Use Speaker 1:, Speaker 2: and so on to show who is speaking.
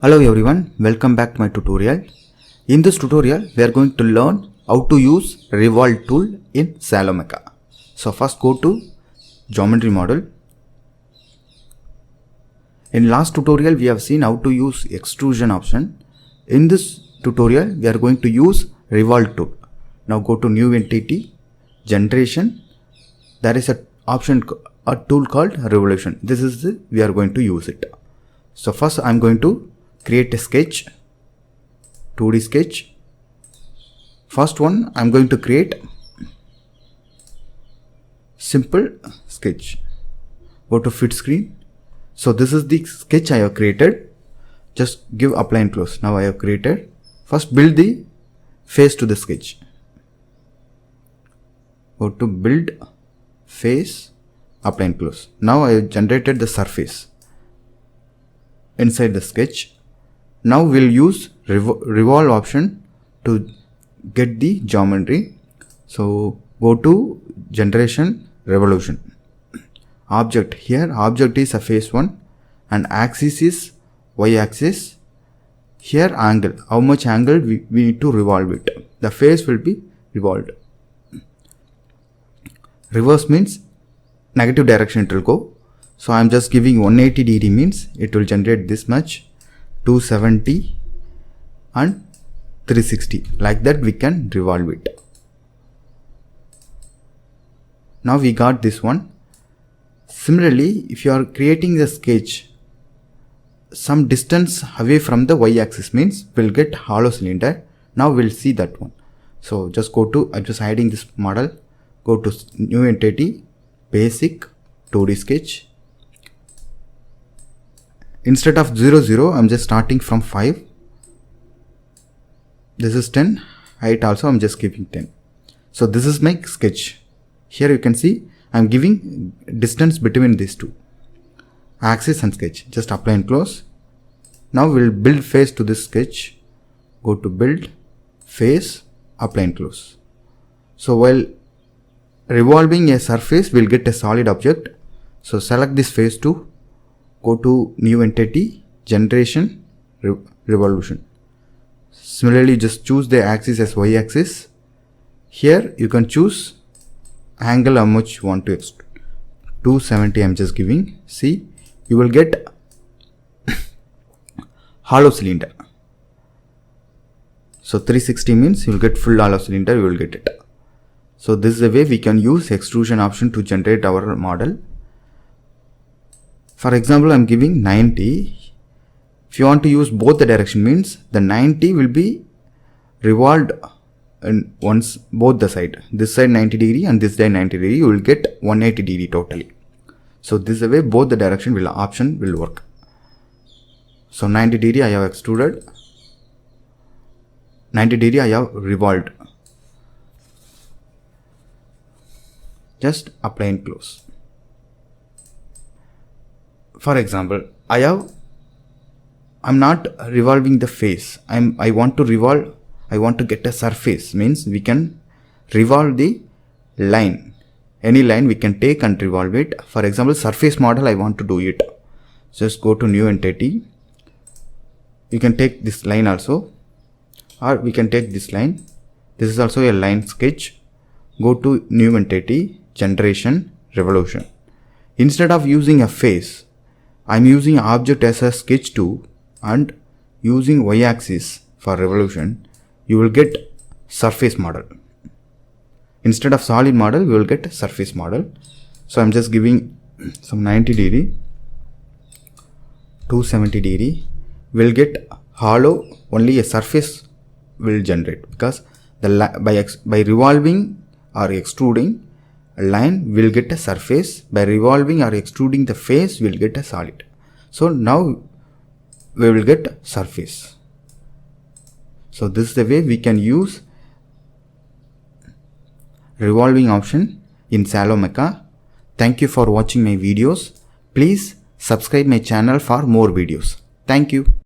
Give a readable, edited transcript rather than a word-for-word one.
Speaker 1: Hello everyone, welcome back to my tutorial. In this tutorial, we are going to learn how to use Revolve tool in Salome. So first go to geometry model. In last tutorial, we have seen how to use extrusion option. In this tutorial, we are going to use Revolve tool. Now go to new entity, generation. There is a tool called revolution. This is we are going to use it. So first I am going to create a sketch, 2D sketch. First one I am going to create simple sketch. Go to fit screen. So this is the sketch I have created. Just give apply and close. Now I have created. First build the face to the sketch. Go to build face, apply and close. Now I have generated the surface inside the sketch. Now we'll use revolve option to get the geometry. So go to generation, revolution. Object, here object is a face one and axis is y axis. Here angle, how much angle we need to revolve it. The face will be revolved. Reverse means negative direction it will go. So I am just giving 180 degree means it will generate this much, 270 and 360. Like that we can revolve it. Now we got this one. Similarly, if you are creating the sketch some distance away from the y-axis means we'll get hollow cylinder. Now we'll see that one. So just go to, I'm just hiding this model. Go to new entity, basic, 2D sketch. Instead of 0, 0, I'm just starting from 5. This is 10. Height also I'm just giving 10. So this is my sketch. Here you can see I'm giving distance between these two. Axis and sketch. Just apply and close. Now we'll build face to this sketch. Go to build, face, apply and close. So while revolving a surface, we'll get a solid object. So select this face to. Go to new entity, generation, revolution. Similarly, just choose the axis as y axis. Here you can choose angle how much you want to extrude. 270 I'm just giving. See, you will get hollow cylinder. So 360 means you will get full hollow cylinder, you will get it. So this is the way we can use extrusion option to generate our model. For example, I am giving 90. If you want to use both the direction means the 90 will be revolved in once both the side. This side 90 degree and this side 90 degree. You will get 180 degree totally. So this is the way both the direction option will work. So 90 degree I have extruded. 90 degree I have revolved. Just apply and close. For example, I'm not revolving the face. I want to get a surface means we can revolve the line. Any line we can take and revolve it. For example, surface model I want to do it. Just go to new entity. You can take this line also, or we can take this line. This is also a line sketch. Go to new entity, generation, revolution. Instead of using a face, I'm using object as a sketch 2 and using y-axis for revolution. You will get surface model. Instead of solid model, we will get surface model. So I'm just giving some 90 degree, 270 degree. We'll get hollow, only a surface will generate because by revolving or extruding a line will get a surface. By revolving or extruding the face will get a solid. So now we will get surface. So this is the way we can use revolving option in Salome. Thank you for watching my videos. Please subscribe my channel for more videos. Thank you.